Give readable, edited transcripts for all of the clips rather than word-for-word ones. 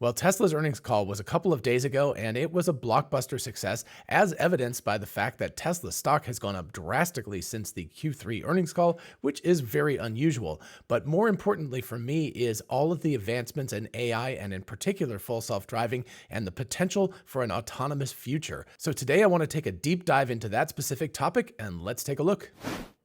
Well, Tesla's earnings call was a couple of days ago, and it was a blockbuster success, as evidenced by the fact that Tesla stock has gone up drastically since the Q3 earnings call, which is very unusual. But more importantly for me is all of the advancements in AI, and in particular full self-driving, and the potential for an autonomous future. So today I want to take a deep dive into that specific topic, and let's take a look.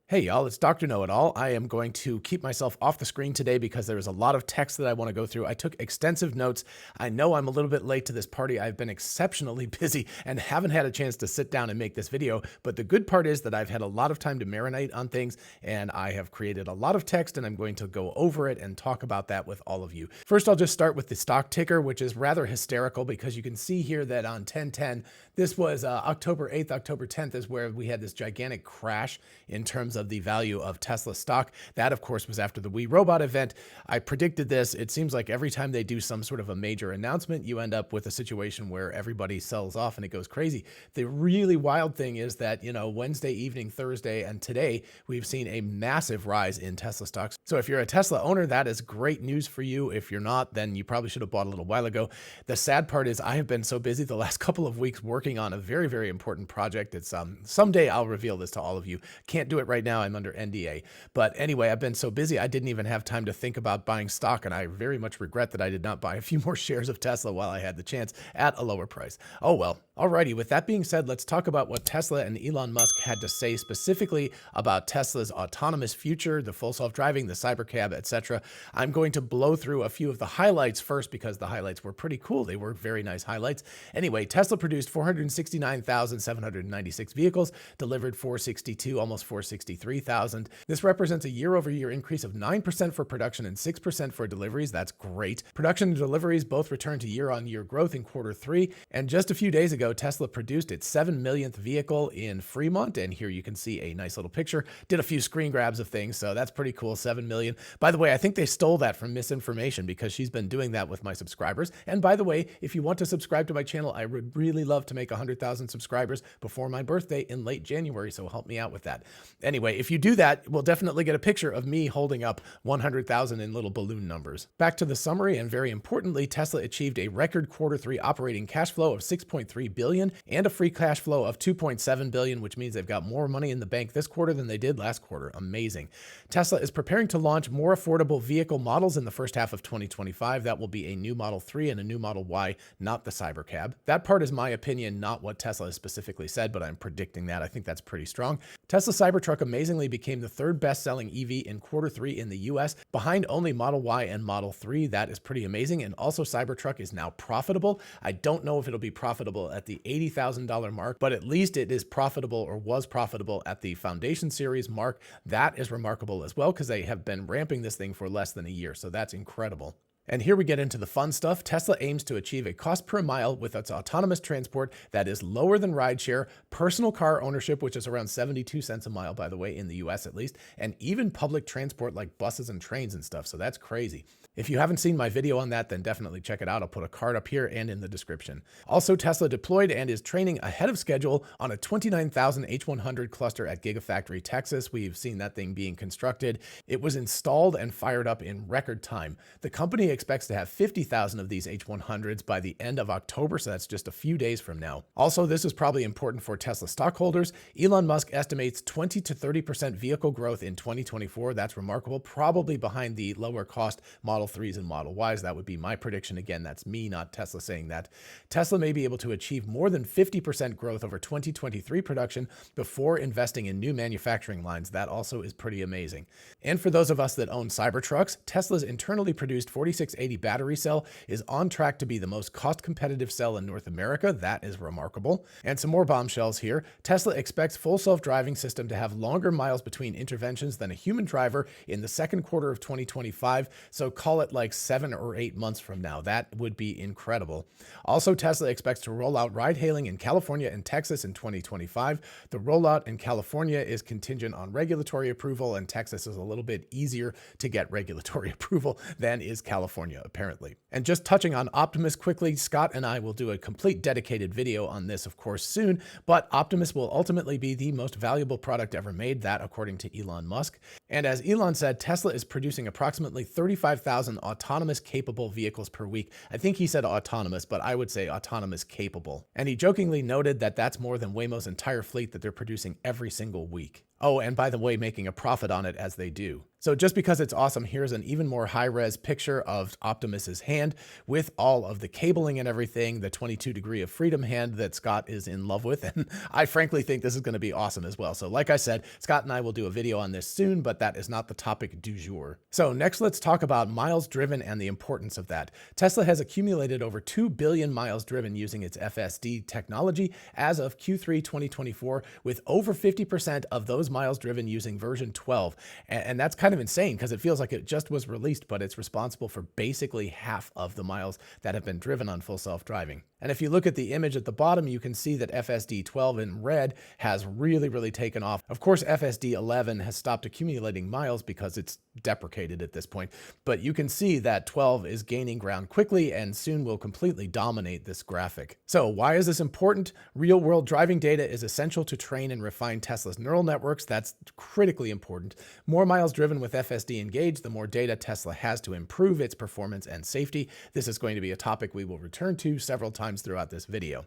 Hey y'all, it's Dr. Know-It-All. I am going to keep myself off the screen today because there is a lot of text that I want to go through. I took extensive notes. I know I'm a little bit late to this party. I've been exceptionally busy and haven't had a chance to sit down and make this video, but the good part is that I've had a lot of time to marinate on things, and I have created a lot of text, and I'm going to go over it and talk about that with all of you. First, I'll just start with the stock ticker, which is rather hysterical because you can see here that on 10/10, this was October 8th, October 10th is where we had this gigantic crash in terms of the value of Tesla stock. That, of course, was after the We Robot event. I predicted this. It seems like every time they do some sort of a major announcement, you end up with a situation where everybody sells off and it goes crazy. The really wild thing is that, Wednesday evening, Thursday, and today, we've seen a massive rise in Tesla stocks. So if you're a Tesla owner, that is great news for you. If you're not, then you probably should have bought a little while ago. The sad part is I have been so busy the last couple of weeks working on a very, very important project. It's someday I'll reveal this to all of you. Can't do it right now. I'm under NDA. But anyway, I've been so busy, I didn't even have time to think about buying stock, and I very much regret that I did not buy a few more shares of Tesla while I had the chance at a lower price. Oh well. Alrighty, with that being said, let's talk about what Tesla and Elon Musk had to say specifically about Tesla's autonomous future, the full self-driving, the cybercab, etc. I'm going to blow through a few of the highlights first because the highlights were pretty cool. They were very nice highlights. Anyway, Tesla produced 469,796 vehicles, delivered 462, almost 463,000. This represents a year-over-year increase of 9% for production and 6% for deliveries. That's great. Production and deliveries both returned to year-on-year growth in Q3, and just a few days ago, Tesla produced its 7 millionth vehicle in Fremont, and here you can see a nice little picture. Did a few screen grabs of things, so that's pretty cool, 7 million. By the way, I think they stole that from Misinformation because she's been doing that with my subscribers. And by the way, if you want to subscribe to my channel, I would really love to make 100,000 subscribers before my birthday in late January, so help me out with that. Anyway, if you do that, we'll definitely get a picture of me holding up 100,000 in little balloon numbers. Back to the summary, and very importantly, Tesla achieved a record Q3 operating cash flow of $6.3 billion and a free cash flow of $2.7 billion, which means they've got more money in the bank this quarter than they did last quarter. Amazing. Tesla is preparing to launch more affordable vehicle models in the first half of 2025. That will be a new Model 3 and a new Model Y, not the Cybercab. That part is my opinion, not what Tesla has specifically said, but I'm predicting that. I think that's pretty strong. Tesla Cybertruck amazingly became the third best-selling EV in Q3 in the US, behind only Model Y and Model 3. That is pretty amazing. And also Cybertruck is now profitable. I don't know if it'll be profitable at the $80,000 mark, but at least it is profitable, or was profitable, at the Foundation Series mark. That is remarkable as well because they have been ramping this thing for less than a year. So that's incredible. And here we get into the fun stuff. Tesla aims to achieve a cost per mile with its autonomous transport that is lower than rideshare, personal car ownership, which is around 72 cents a mile, by the way, in the US at least, and even public transport like buses and trains and stuff. So that's crazy. If you haven't seen my video on that, then definitely check it out. I'll put a card up here and in the description. Also, Tesla deployed and is training ahead of schedule on a 29,000 H100 cluster at Gigafactory, Texas. We've seen that thing being constructed. It was installed and fired up in record time. The company expects to have 50,000 of these H100s by the end of October, so that's just a few days from now. Also, this is probably important for Tesla stockholders. Elon Musk estimates 20 to 30% vehicle growth in 2024. That's remarkable, probably behind the lower cost Model 3s and Model Ys. That would be my prediction. Again, that's me, not Tesla, saying that. Tesla may be able to achieve more than 50% growth over 2023 production before investing in new manufacturing lines. That also is pretty amazing. And for those of us that own Cybertrucks, Tesla's internally produced 4680 battery cell is on track to be the most cost-competitive cell in North America. That is remarkable. And some more bombshells here. Tesla expects full self-driving system to have longer miles between interventions than a human driver in the second quarter of 2025. So call it like 7 or 8 months from now. That would be incredible. Also, Tesla expects to roll out ride-hailing in California and Texas in 2025. The rollout in California is contingent on regulatory approval, and Texas is a little bit easier to get regulatory approval than is California. California, apparently. And just touching on Optimus quickly, Scott and I will do a complete dedicated video on this, of course, soon, but Optimus will ultimately be the most valuable product ever made, that according to Elon Musk. And as Elon said, Tesla is producing approximately 35,000 autonomous capable vehicles per week. I think he said autonomous, but I would say autonomous capable. And he jokingly noted that that's more than Waymo's entire fleet that they're producing every single week. Oh, and by the way, making a profit on it as they do. So just because it's awesome, here's an even more high-res picture of Optimus's hand with all of the cabling and everything, the 22 degree of freedom hand that Scott is in love with. And I frankly think this is going to be awesome as well. So like I said, Scott and I will do a video on this soon, but that is not the topic du jour. So next, let's talk about miles driven and the importance of that. Tesla has accumulated over 2 billion miles driven using its FSD technology as of Q3 2024, with over 50% of those miles driven using version 12. And that's kind of insane because it feels like it just was released, but it's responsible for basically half of the miles that have been driven on full self-driving. And if you look at the image at the bottom, you can see that FSD 12 in red has really taken off. Of course, FSD 11 has stopped accumulating miles because it's deprecated at this point, but you can see that 12 is gaining ground quickly and soon will completely dominate this graphic. So why is this important? Real-world driving data is essential to train and refine Tesla's neural networks. That's critically important. More miles driven with FSD engaged, the more data Tesla has to improve its performance and safety. This is going to be a topic we will return to several times throughout this video.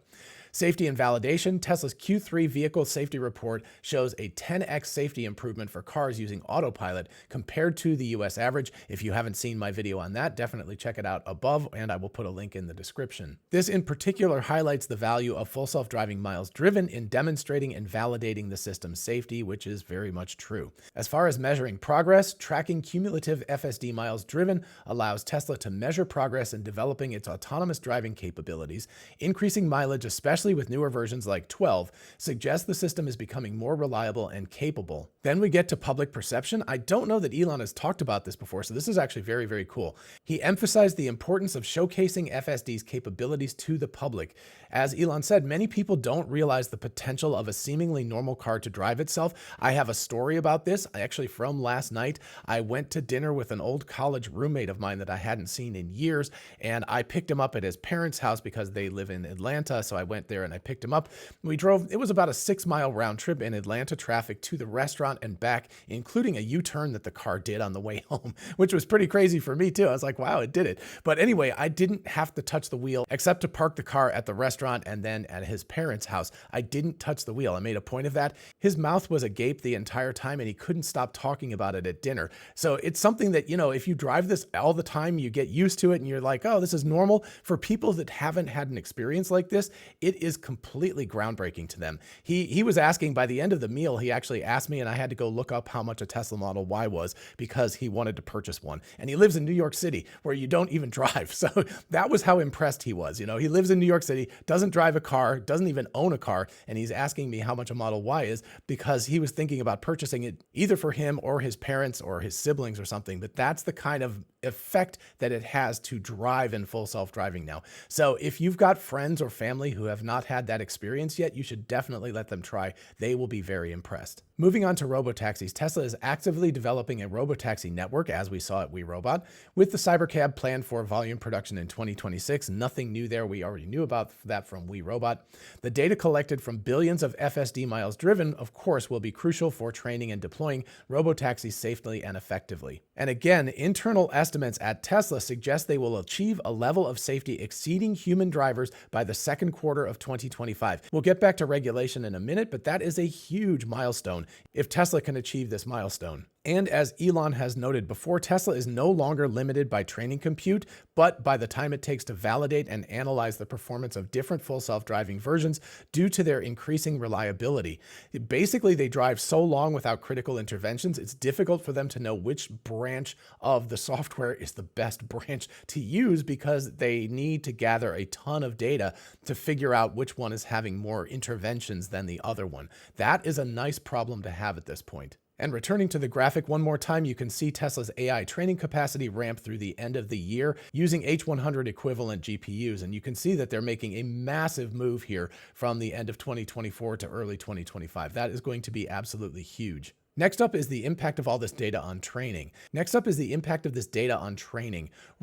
Safety and validation. Tesla's Q3 vehicle safety report shows a 10x safety improvement for cars using autopilot compared to the US average. If you haven't seen my video on that, definitely check it out above, and I will put a link in the description. This in particular highlights the value of full self-driving miles driven in demonstrating and validating the system's safety, which is very much true. As far as measuring progress, tracking cumulative FSD miles driven allows Tesla to measure progress in developing its autonomous driving capabilities. Increasing mileage, especially with newer versions like 12, suggests the system is becoming more reliable and capable. Then we get to public perception. I don't know that Elon has talked about this before, so this is actually very cool. He emphasized the importance of showcasing FSD's capabilities to the public. As Elon said, many people don't realize the potential of a seemingly normal car to drive itself. I have a story about this, actually from last night. I went to dinner with an old college roommate of mine that I hadn't seen in years, and I picked him up at his parents' house because they live in Atlanta, so I went there and I picked him up. We drove, it was about a 6-mile round trip in Atlanta traffic to the restaurant and back, including a U-turn that the car did on the way home, which was pretty crazy for me too. I was like, wow, it did it. But anyway, I didn't have to touch the wheel except to park the car at the restaurant and then at his parents' house. I didn't touch the wheel. I made a point of that. His mouth was agape the entire time and he couldn't stop talking about it at dinner. So it's something that, you know, if you drive this all the time, you get used to it and you're like, oh, this is normal. For people that haven't had an experience like this, it is completely groundbreaking to them. He was asking by the end of the meal, he actually asked me and I had to go look up how much a Tesla Model Y was because he wanted to purchase one. And he lives in New York City where you don't even drive. So that was how impressed he was. You know, he lives in New York City, doesn't drive a car, doesn't even own a car. And he's asking me how much a Model Y is because he was thinking about purchasing it either for him or his parents or his siblings or something. But that's the kind of effect that it has to drive in full self-driving now. So if you've got friends or family who have not had that experience yet, you should definitely let them try. They will be very impressed. Moving on to robotaxis, Tesla is actively developing a robotaxi network, as we saw at WeRobot, with the Cybercab planned for volume production in 2026. Nothing new there. We already knew about that from WeRobot. The data collected from billions of FSD miles driven, of course, will be crucial for training and deploying robotaxis safely and effectively. And again, internal estimates at Tesla suggest they will achieve a level of safety exceeding human drivers by the second quarter of 2025. We'll get back to regulation in a minute, but that is a huge milestone if Tesla can achieve this milestone. And as Elon has noted before, Tesla is no longer limited by training compute, but by the time it takes to validate and analyze the performance of different full self-driving versions due to their increasing reliability. Basically, they drive so long without critical interventions, it's difficult for them to know which branch of the software is the best branch to use because they need to gather a ton of data to figure out which one is having more interventions than the other one. That is a nice problem to have at this point. And returning to the graphic one more time, you can see Tesla's AI training capacity ramp through the end of the year using H100 equivalent GPUs. And you can see that they're making a massive move here from the end of 2024 to early 2025. That is going to be absolutely huge. Next up is the impact of all this data on training.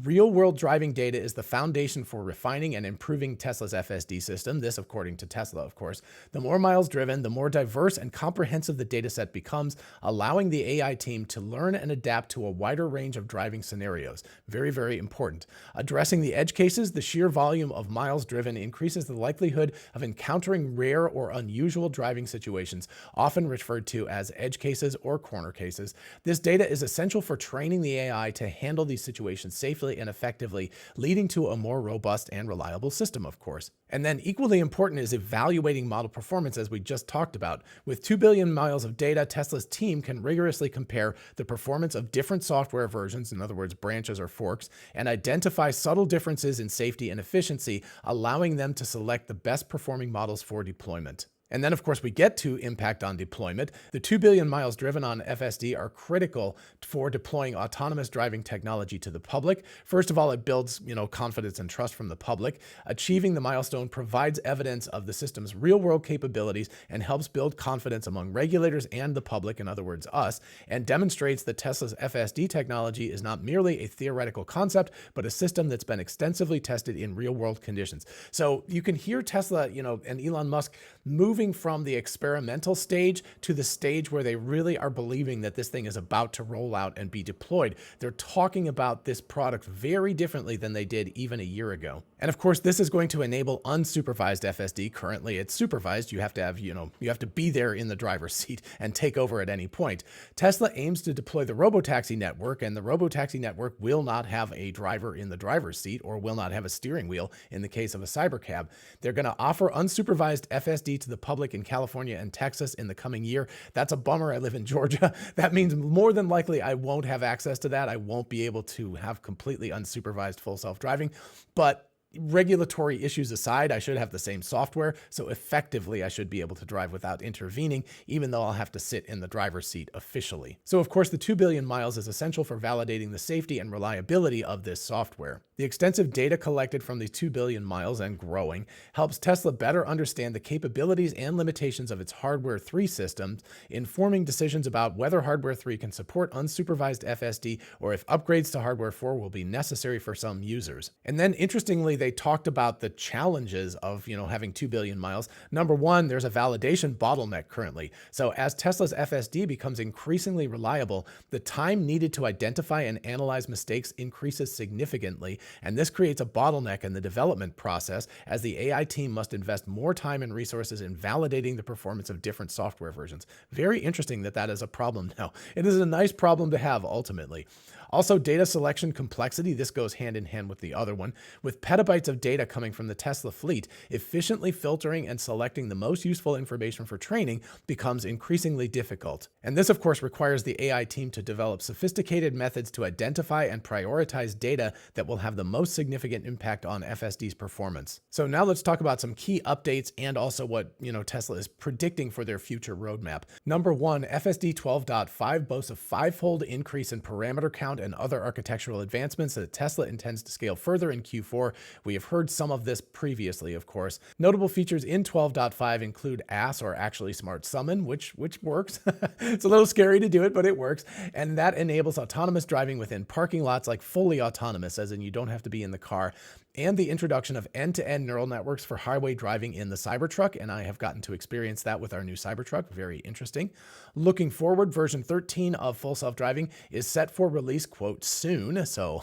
Real-world driving data is the foundation for refining and improving Tesla's FSD system. This, according to Tesla, of course. The more miles driven, the more diverse and comprehensive the dataset becomes, allowing the AI team to learn and adapt to a wider range of driving scenarios. Very, very important. Addressing the edge cases, the sheer volume of miles driven increases the likelihood of encountering rare or unusual driving situations, often referred to as edge cases or corner cases. This data is essential for training the AI to handle these situations safely and effectively, leading to a more robust and reliable system, of course. And then equally important is evaluating model performance, as we just talked about. With 2 billion miles of data, Tesla's team can rigorously compare the performance of different software versions, in other words, branches or forks, and identify subtle differences in safety and efficiency, allowing them to select the best performing models for deployment. And then, of course, we get to impact on deployment. The 2 billion miles driven on FSD are critical for deploying autonomous driving technology to the public. First of all, it builds, confidence and trust from the public. Achieving the milestone provides evidence of the system's real-world capabilities and helps build confidence among regulators and the public, in other words, us, and demonstrates that Tesla's FSD technology is not merely a theoretical concept, but a system that's been extensively tested in real-world conditions. So you can hear Tesla, and Elon Musk moving from the experimental stage to the stage where they really are believing that this thing is about to roll out and be deployed. They're talking about this product very differently than they did even a year ago. And of course, this is going to enable unsupervised FSD. Currently, it's supervised. You have to have, you have to be there in the driver's seat and take over at any point. Tesla aims to deploy the robotaxi network, and the robotaxi network will not have a driver in the driver's seat or will not have a steering wheel in the case of a cybercab. They're going to offer unsupervised FSD to the public in California and Texas in the coming year. That's a bummer. I live in Georgia. That means more than likely I won't have access to that. I won't be able to have completely unsupervised full self-driving, but regulatory issues aside, I should have the same software, so effectively I should be able to drive without intervening, even though I'll have to sit in the driver's seat officially. So of course, the 2 billion miles is essential for validating the safety and reliability of this software. The extensive data collected from the 2 billion miles and growing helps Tesla better understand the capabilities and limitations of its Hardware 3 systems, informing decisions about whether Hardware 3 can support unsupervised FSD or if upgrades to Hardware 4 will be necessary for some users. And then interestingly, they talked about the challenges of, having 2 billion miles. Number one, there's a validation bottleneck currently. So as Tesla's FSD becomes increasingly reliable, the time needed to identify and analyze mistakes increases significantly. And this creates a bottleneck in the development process, as the AI team must invest more time and resources in validating the performance of different software versions. Very interesting that that is a problem now. It is a nice problem to have ultimately. Also, data selection complexity. This goes hand in hand with the other one. With petabytes of data coming from the Tesla fleet, efficiently filtering and selecting the most useful information for training becomes increasingly difficult. And this, of course, requires the AI team to develop sophisticated methods to identify and prioritize data that will have the most significant impact on FSD's performance. So now let's talk about some key updates and also what, Tesla is predicting for their future roadmap. Number one, FSD 12.5 boasts a 5-fold increase in parameter count and other architectural advancements that Tesla intends to scale further in Q4. We have heard some of this previously, of course. Notable features in 12.5 include ASS, or actually Smart Summon, which works. It's a little scary to do it, but it works. And that enables autonomous driving within parking lots, like fully autonomous, as in you don't have to be in the car. And the introduction of end-to-end neural networks for highway driving in the Cybertruck, and I have gotten to experience that with our new Cybertruck. Very interesting. Looking forward, version 13 of Full Self-Driving is set for release, quote, soon, so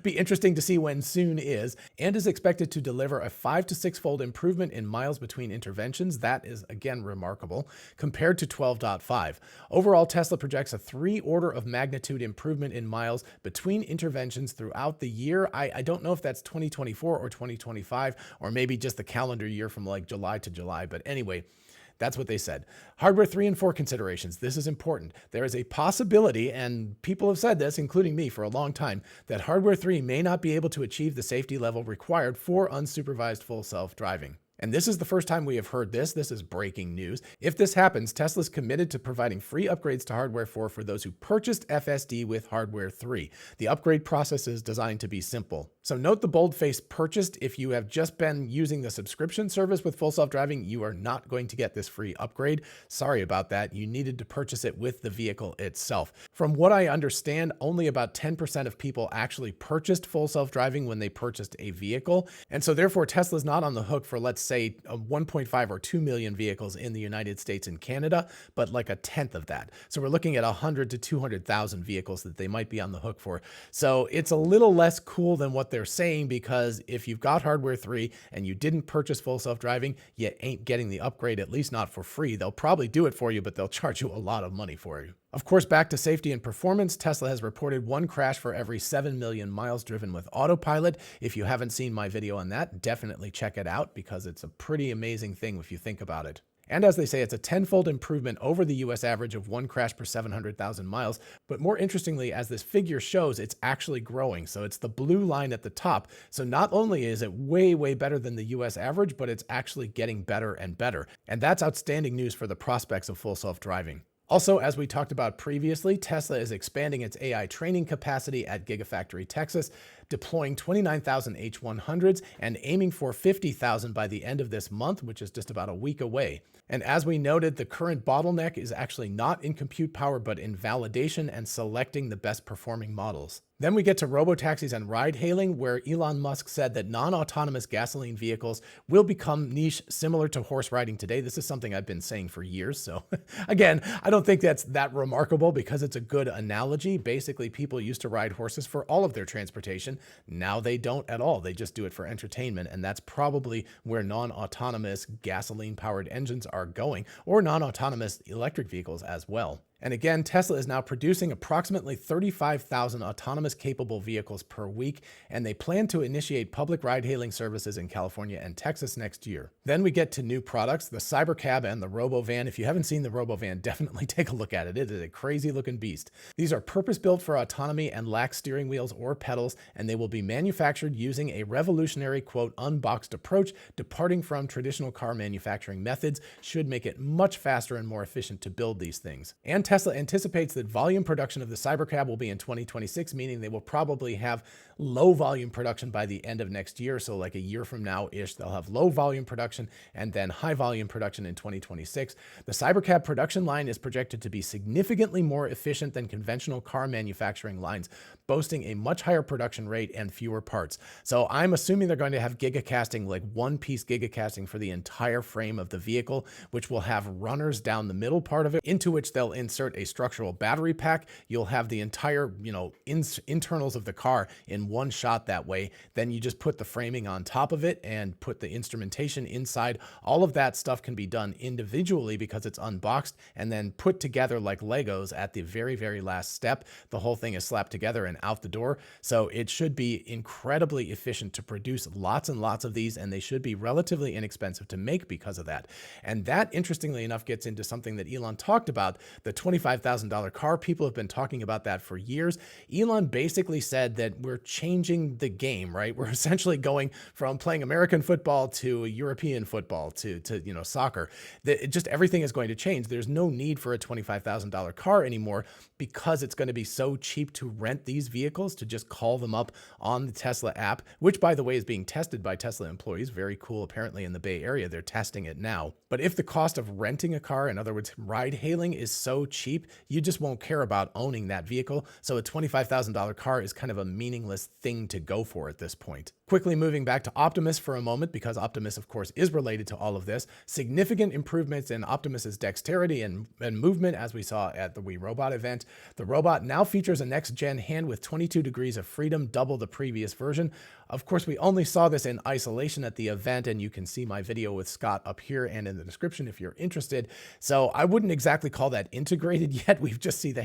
be interesting to see when soon is, and is expected to deliver a 5 to 6-fold improvement in miles between interventions. That is, again, remarkable, compared to 12.5. Overall, Tesla projects a 3-order of magnitude improvement in miles between interventions throughout the year. I don't know if that's 2024 or 2025, or maybe just the calendar year from like July to July. But anyway, that's what they said. Hardware 3 and 4 considerations. This is important. There is a possibility, and people have said this, including me for a long time, that Hardware 3 may not be able to achieve the safety level required for unsupervised full self-driving. And this is the first time we have heard this. This is breaking news. If this happens, Tesla's committed to providing free upgrades to Hardware 4 for those who purchased FSD with Hardware 3. The upgrade process is designed to be simple. So note the boldface purchased. If you have just been using the subscription service with Full Self-Driving, you are not going to get this free upgrade. Sorry about that. You needed to purchase it with the vehicle itself. From what I understand, only about 10% of people actually purchased Full Self-Driving when they purchased a vehicle. And so therefore, Tesla's not on the hook for, let's say, 1.5 or 2 million vehicles in the United States and Canada, but like a tenth of that. So we're looking at 100 to 200,000 vehicles that they might be on the hook for. So it's a little less cool than what they're saying, because if you've got Hardware 3 and you didn't purchase Full Self-Driving, you ain't getting the upgrade, at least not for free. They'll probably do it for you, but they'll charge you a lot of money for you. Of course, back to safety and performance, Tesla has reported 1 crash for every 7 million miles driven with autopilot. If you haven't seen my video on that, definitely check it out, because it's a pretty amazing thing if you think about it. And as they say, it's a 10-fold improvement over the US average of 1 crash per 700,000 miles. But more interestingly, as this figure shows, it's actually growing. So it's the blue line at the top. So not only is it way, way better than the US average, but it's actually getting better and better. And that's outstanding news for the prospects of Full Self-Driving. Also, as we talked about previously, Tesla is expanding its AI training capacity at Gigafactory, Texas, deploying 29,000 H100s and aiming for 50,000 by the end of this month, which is just about a week away. And as we noted, the current bottleneck is actually not in compute power, but in validation and selecting the best performing models. Then we get to robotaxis and ride-hailing, where Elon Musk said that non-autonomous gasoline vehicles will become niche similar to horse riding today. This is something I've been saying for years. So again, I don't think that's that remarkable, because it's a good analogy. Basically, people used to ride horses for all of their transportation. Now they don't at all. They just do it for entertainment. And that's probably where non-autonomous gasoline-powered engines are going, or non-autonomous electric vehicles as well. And again, Tesla is now producing approximately 35,000 autonomous capable vehicles per week, and they plan to initiate public ride-hailing services in California and Texas next year. Then we get to new products, the Cybercab and the RoboVan. If you haven't seen the RoboVan, definitely take a look at it. It is a crazy looking beast. These are purpose-built for autonomy and lack steering wheels or pedals, and they will be manufactured using a revolutionary, quote, unboxed approach, departing from traditional car manufacturing methods. Should make it much faster and more efficient to build these things. And Tesla anticipates that volume production of the Cybercab will be in 2026, meaning they will probably have low volume production by the end of next year. So like a year from now-ish, they'll have low volume production and then high volume production in 2026. The Cybercab production line is projected to be significantly more efficient than conventional car manufacturing lines, boasting a much higher production rate and fewer parts. So I'm assuming they're going to have gigacasting, like one-piece gigacasting for the entire frame of the vehicle, which will have runners down the middle part of it, into which they'll insert a structural battery pack. You'll have the entire, internals of the car in one shot that way. Then you just put the framing on top of it and put the instrumentation inside. All of that stuff can be done individually because it's unboxed and then put together like Legos at the very, very last step. The whole thing is slapped together and out the door. So it should be incredibly efficient to produce lots and lots of these, and they should be relatively inexpensive to make because of that. And that, interestingly enough, gets into something that Elon talked about, the $25,000 car. People have been talking about that for years. Elon basically said that we're changing the game, right? We're essentially going from playing American football to European football to soccer. Just everything is going to change. There's no need for a $25,000 car anymore, because it's going to be so cheap to rent these vehicles, to just call them up on the Tesla app, which, by the way, is being tested by Tesla employees. Very cool. Apparently in the Bay Area, they're testing it now. But if the cost of renting a car, in other words, ride hailing, is so cheap, you just won't care about owning that vehicle. So a $25,000 car is kind of a meaningless thing to go for at this point. Quickly moving back to Optimus for a moment, because Optimus, of course, is related to all of this. Significant improvements in Optimus's dexterity and movement, as we saw at the We Robot event. The robot now features a next-gen hand with 22 degrees of freedom, double the previous version. Of course, we only saw this in isolation at the event, and you can see my video with Scott up here and in the description if you're interested. So I wouldn't exactly call that integrated yet. We've just seen the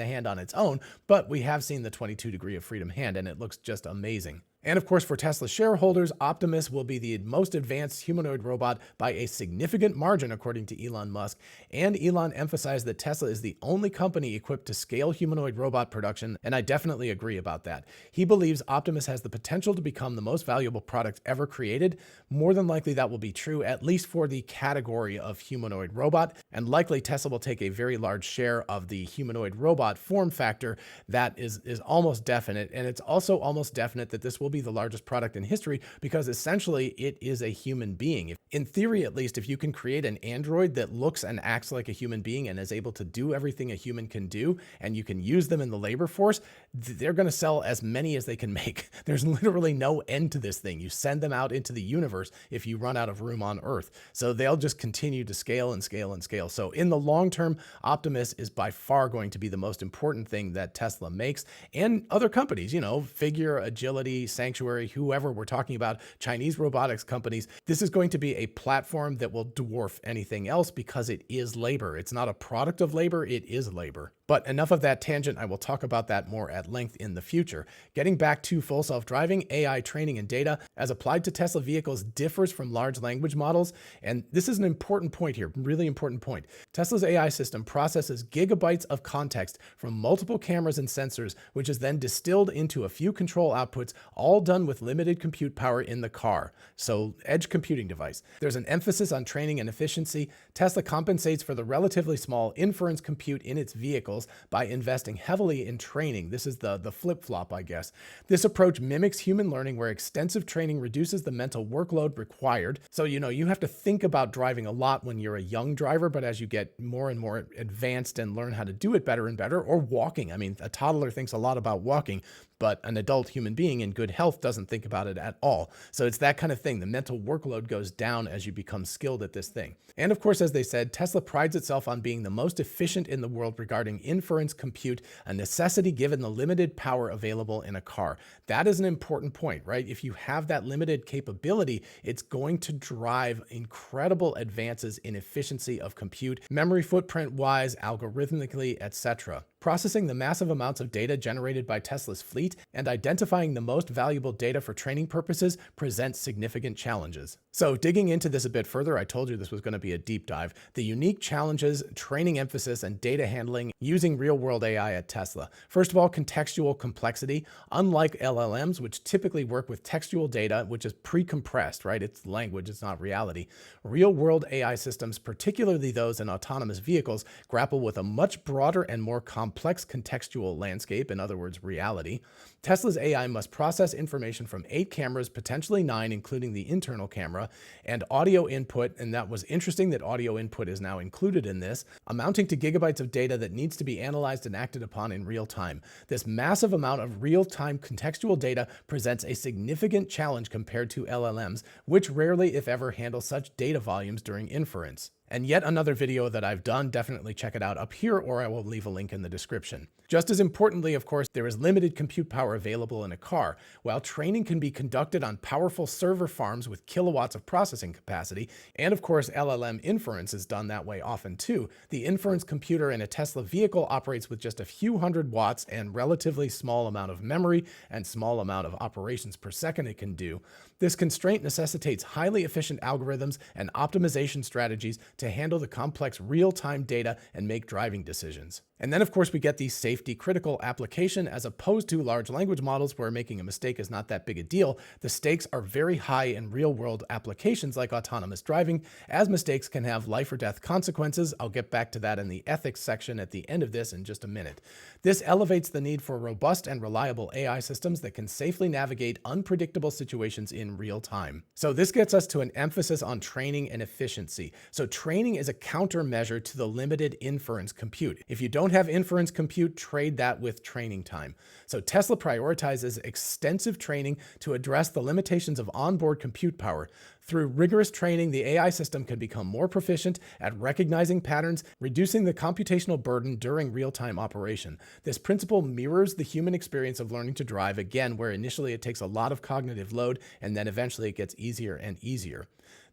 hand on its own, but we have seen the 22 degree of freedom hand, and it looks just amazing. And of course, for Tesla shareholders, Optimus will be the most advanced humanoid robot by a significant margin, according to Elon Musk. And Elon emphasized that Tesla is the only company equipped to scale humanoid robot production, and I definitely agree about that. He believes Optimus has the potential to become the most valuable product ever created. More than likely that will be true, at least for the category of humanoid robot, and likely Tesla will take a very large share of the humanoid robot form factor. That is almost definite, and it's also almost definite that this will be the largest product in history because essentially it is a human being. In theory, at least, if you can create an android that looks and acts like a human being and is able to do everything a human can do, and you can use them in the labor force, they're going to sell as many as they can make. There's literally no end to this thing. You send them out into the universe if you run out of room on Earth. So they'll just continue to scale and scale and scale. So in the long term, Optimus is by far going to be the most important thing that Tesla makes, and other companies, Figure, Agility, Sanctuary, whoever we're talking about, Chinese robotics companies. This is going to be a platform that will dwarf anything else because it is labor. It's not a product of labor, it is labor. But enough of that tangent. I will talk about that more at length in the future. Getting back to full self-driving, AI training and data as applied to Tesla vehicles differs from large language models. And this is an important point here, really important point. Tesla's AI system processes gigabytes of context from multiple cameras and sensors, which is then distilled into a few control outputs, all done with limited compute power in the car. So edge computing device. There's an emphasis on training and efficiency. Tesla compensates for the relatively small inference compute in its vehicles by investing heavily in training. This is the flip-flop, I guess. This approach mimics human learning where extensive training reduces the mental workload required. So, you have to think about driving a lot when you're a young driver, but as you get more and more advanced and learn how to do it better and better, or walking. I mean, a toddler thinks a lot about walking, but an adult human being in good health doesn't think about it at all. So it's that kind of thing. The mental workload goes down as you become skilled at this thing. And of course, as they said, Tesla prides itself on being the most efficient in the world regarding inference compute, a necessity given the limited power available in a car. That is an important point, right? If you have that limited capability, it's going to drive incredible advances in efficiency of compute, memory footprint wise, algorithmically, etc. Processing the massive amounts of data generated by Tesla's fleet and identifying the most valuable data for training purposes presents significant challenges. So digging into this a bit further, I told you this was going to be a deep dive. The unique challenges, training emphasis, and data handling using real-world AI at Tesla. First of all, contextual complexity. Unlike LLMs, which typically work with textual data, which is pre-compressed, right? It's language, it's not reality. Real-world AI systems, particularly those in autonomous vehicles, grapple with a much broader and more complex contextual landscape, in other words, reality. Tesla's AI must process information from 8 cameras, potentially 9, including the internal camera, and audio input, and that was interesting that audio input is now included in this, amounting to gigabytes of data that needs to be analyzed and acted upon in real time. This massive amount of real-time contextual data presents a significant challenge compared to LLMs, which rarely, if ever, handle such data volumes during inference. And yet another video that I've done, definitely check it out up here, or I will leave a link in the description. Just as importantly, of course, there is limited compute power available in a car. While training can be conducted on powerful server farms with kilowatts of processing capacity, and of course LLM inference is done that way often too, the inference computer in a Tesla vehicle operates with just a few hundred watts and relatively small amount of memory and small amount of operations per second it can do. This constraint necessitates highly efficient algorithms and optimization strategies to handle the complex real-time data and make driving decisions. And then of course we get the safety critical application as opposed to large language models where making a mistake is not that big a deal. The stakes are very high in real world applications like autonomous driving, as mistakes can have life or death consequences. I'll get back to that in the ethics section at the end of this in just a minute. This elevates the need for robust and reliable AI systems that can safely navigate unpredictable situations in real time. So this gets us to an emphasis on training and efficiency. So training is a countermeasure to the limited inference compute. If you don't have inference compute, trade that with training time. So Tesla prioritizes extensive training to address the limitations of onboard compute power. Through rigorous training, the AI system can become more proficient at recognizing patterns, reducing the computational burden during real-time operation. This principle mirrors the human experience of learning to drive, again, where initially it takes a lot of cognitive load and then eventually it gets easier and easier.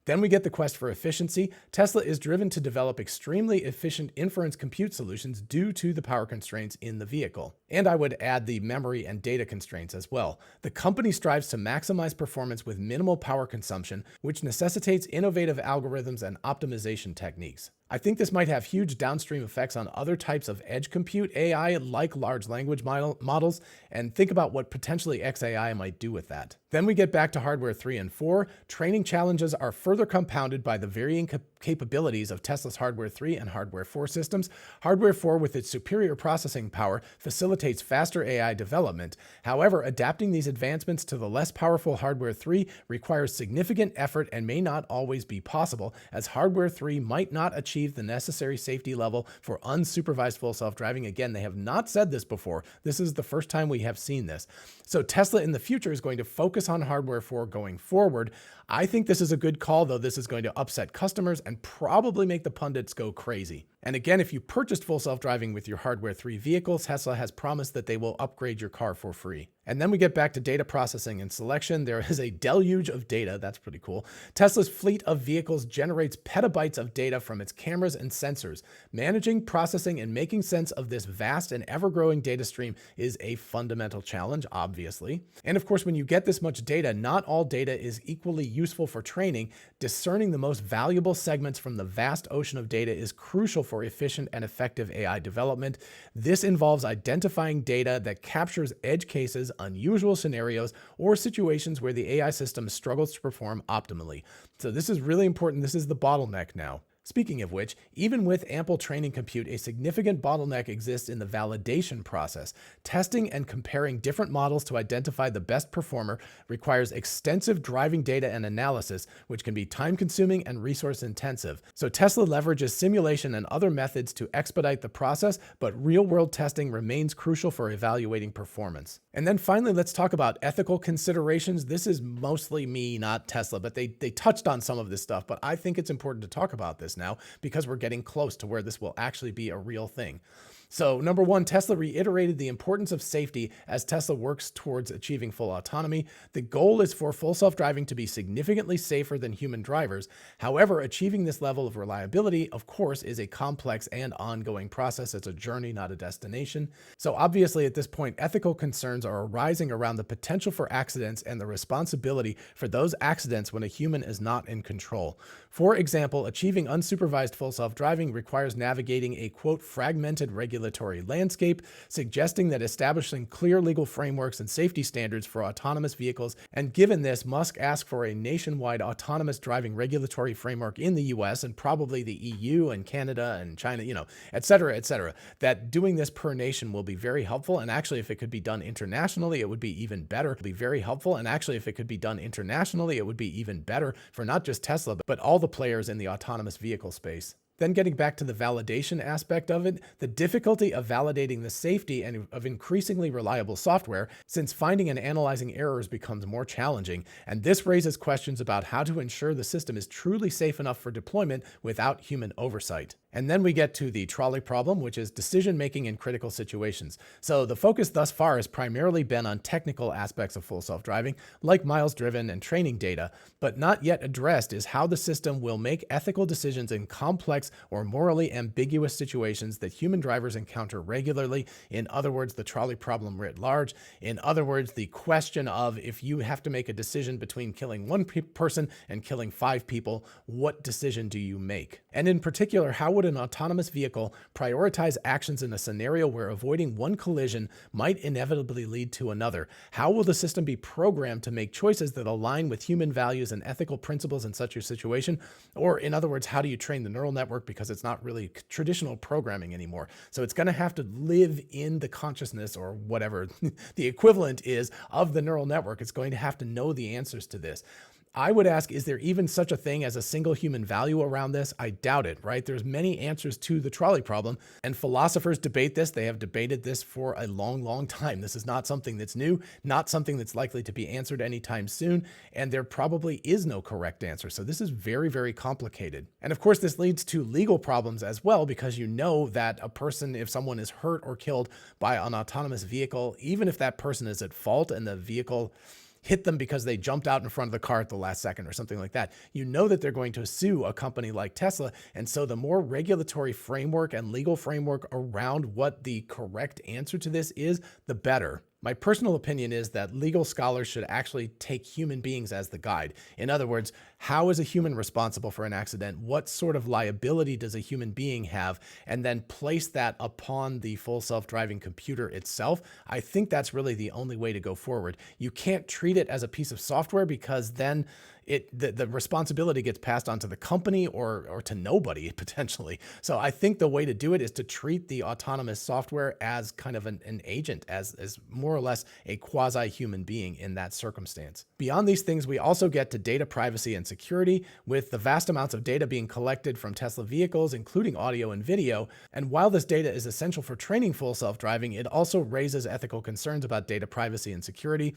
Then we get the quest for efficiency. Tesla is driven to develop extremely efficient inference compute solutions due to the power constraints in the vehicle. And I would add the memory and data constraints as well. The company strives to maximize performance with minimal power consumption, which necessitates innovative algorithms and optimization techniques. I think this might have huge downstream effects on other types of edge compute AI like large language models, and think about what potentially XAI might do with that. Then we get back to hardware 3 and 4. Training challenges are further compounded by the varying capabilities of Tesla's hardware 3 and hardware 4 systems. Hardware 4, with its superior processing power, facilitates faster AI development. However, adapting these advancements to the less powerful hardware 3 requires significant effort and may not always be possible, as hardware 3 might not achieve the necessary safety level for unsupervised full self-driving. Again, they have not said this before. This is the first time we have seen this. So Tesla in the future is going to focus on hardware 4 going forward. I think this is a good call, though this is going to upset customers and probably make the pundits go crazy. And again, if you purchased full self-driving with your hardware 3 vehicle, Tesla has promised that they will upgrade your car for free. And then we get back to data processing and selection. There is a deluge of data. That's pretty cool. Tesla's fleet of vehicles generates petabytes of data from its cameras and sensors. Managing, processing, and making sense of this vast and ever-growing data stream is a fundamental challenge, obviously. And of course, when you get this much data, not all data is equally useful for training. Discerning the most valuable segments from the vast ocean of data is crucial for efficient and effective AI development. This involves identifying data that captures edge cases, unusual scenarios, or situations where the AI system struggles to perform optimally. So this is really important. This is the bottleneck now. Speaking of which, even with ample training compute, a significant bottleneck exists in the validation process. Testing and comparing different models to identify the best performer requires extensive driving data and analysis, which can be time-consuming and resource-intensive. So Tesla leverages simulation and other methods to expedite the process, but real-world testing remains crucial for evaluating performance. And then finally, let's talk about ethical considerations. This is mostly me, not Tesla, but they touched on some of this stuff, but I think it's important to talk about this now because we're getting close to where this will actually be a real thing. So number one, Tesla reiterated the importance of safety as Tesla works towards achieving full autonomy. The goal is for full self-driving to be significantly safer than human drivers. However, achieving this level of reliability, of course, is a complex and ongoing process. It's a journey, not a destination. So obviously at this point, ethical concerns are arising around the potential for accidents and the responsibility for those accidents when a human is not in control. For example, achieving unsupervised full self-driving requires navigating a, quote, fragmented regulatory landscape, suggesting that establishing clear legal frameworks and safety standards for autonomous vehicles. And given this, Musk asked for a nationwide autonomous driving regulatory framework in the US and probably the EU and Canada and China, et cetera, that doing this per nation will be very helpful. And actually, if it could be done internationally, it would be even better. It'll be very helpful. And actually, if it could be done internationally, it would be even better for not just Tesla, but all the players in the autonomous vehicle space. Then getting back to the validation aspect of it, the difficulty of validating the safety and of increasingly reliable software, since finding and analyzing errors becomes more challenging, and this raises questions about how to ensure the system is truly safe enough for deployment without human oversight. And then we get to the trolley problem, which is decision-making in critical situations. So the focus thus far has primarily been on technical aspects of full self-driving, like miles driven and training data, but not yet addressed is how the system will make ethical decisions in complex or morally ambiguous situations that human drivers encounter regularly. In other words, the trolley problem writ large. In other words, the question of if you have to make a decision between killing one person and killing 5 people, what decision do you make? And in particular, how would an autonomous vehicle prioritize actions in a scenario where avoiding one collision might inevitably lead to another? How will the system be programmed to make choices that align with human values and ethical principles in such a situation? Or in other words, how do you train the neural network, because it's not really traditional programming anymore? So it's going to have to live in the consciousness, or whatever the equivalent is, of the neural network. It's going to have to know the answers to this. I would ask, is there even such a thing as a single human value around this? I doubt it, right? There's many answers to the trolley problem, and philosophers debate this. They have debated this for a long, long time. This is not something that's new, not something that's likely to be answered anytime soon, and there probably is no correct answer. So this is very, very complicated. And of course, this leads to legal problems as well, because you know that a person, if someone is hurt or killed by an autonomous vehicle, even if that person is at fault and the vehicle hit them because they jumped out in front of the car at the last second or something like that. You know that they're going to sue a company like Tesla. And so the more regulatory framework and legal framework around what the correct answer to this is, the better. My personal opinion is that legal scholars should actually take human beings as the guide. In other words, how is a human responsible for an accident? What sort of liability does a human being have? And then place that upon the full self-driving computer itself. I think that's really the only way to go forward. You can't treat it as a piece of software because then the responsibility gets passed on to the company or to nobody potentially. So I think the way to do it is to treat the autonomous software as kind of an agent, as more or less a quasi-human being in that circumstance. Beyond these things, we also get to data privacy and security, with the vast amounts of data being collected from Tesla vehicles, including audio and video. And while this data is essential for training full self-driving, it also raises ethical concerns about data privacy and security.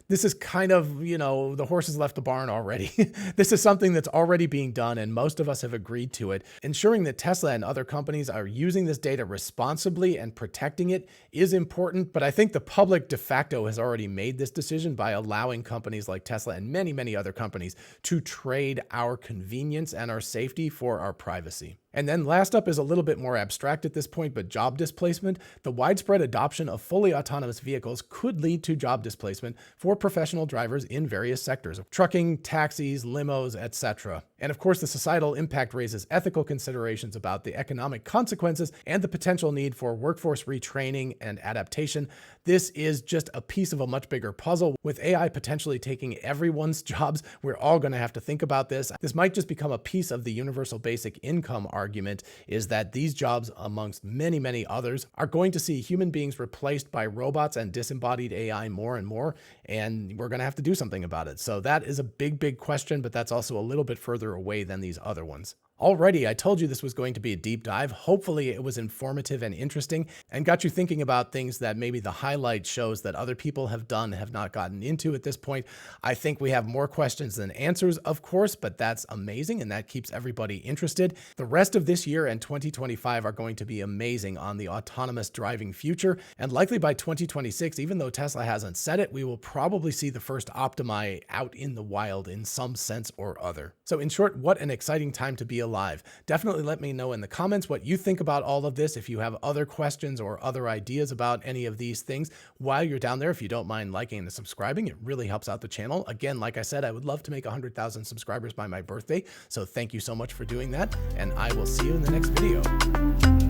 This is kind of, the horse has left the barn already. This is something that's already being done, and most of us have agreed to it. Ensuring that Tesla and other companies are using this data responsibly and protecting it is important, but I think the public de facto has already made this decision by allowing companies like Tesla and many, many other companies to trade our convenience and our safety for our privacy. And then last up is a little bit more abstract at this point, but job displacement. The widespread adoption of fully autonomous vehicles could lead to job displacement for professional drivers in various sectors: trucking, taxis, limos, etc. And of course, the societal impact raises ethical considerations about the economic consequences and the potential need for workforce retraining and adaptation. This is just a piece of a much bigger puzzle. With AI potentially taking everyone's jobs, we're all going to have to think about this. This might just become a piece of the universal basic income argument, is that these jobs, amongst many, many others, are going to see human beings replaced by robots and disembodied AI more and more, and we're going to have to do something about it. So that is a big, big question, but that's also a little bit further away than these other ones. Alrighty, I told you this was going to be a deep dive. Hopefully it was informative and interesting and got you thinking about things that maybe the highlight shows that other people have done, have not gotten into at this point. I think we have more questions than answers, of course, but that's amazing and that keeps everybody interested. The rest of this year and 2025 are going to be amazing on the autonomous driving future, and likely by 2026, even though Tesla hasn't said it, we will probably see the first Optimi out in the wild in some sense or other. So in short, what an exciting time to be alive. Definitely let me know in the comments what you think about all of this. If you have other questions or other ideas about any of these things while you're down there, if you don't mind liking and subscribing, it really helps out the channel. Again, like I said, I would love to make 100,000 subscribers by my birthday. So thank you so much for doing that, and I will see you in the next video.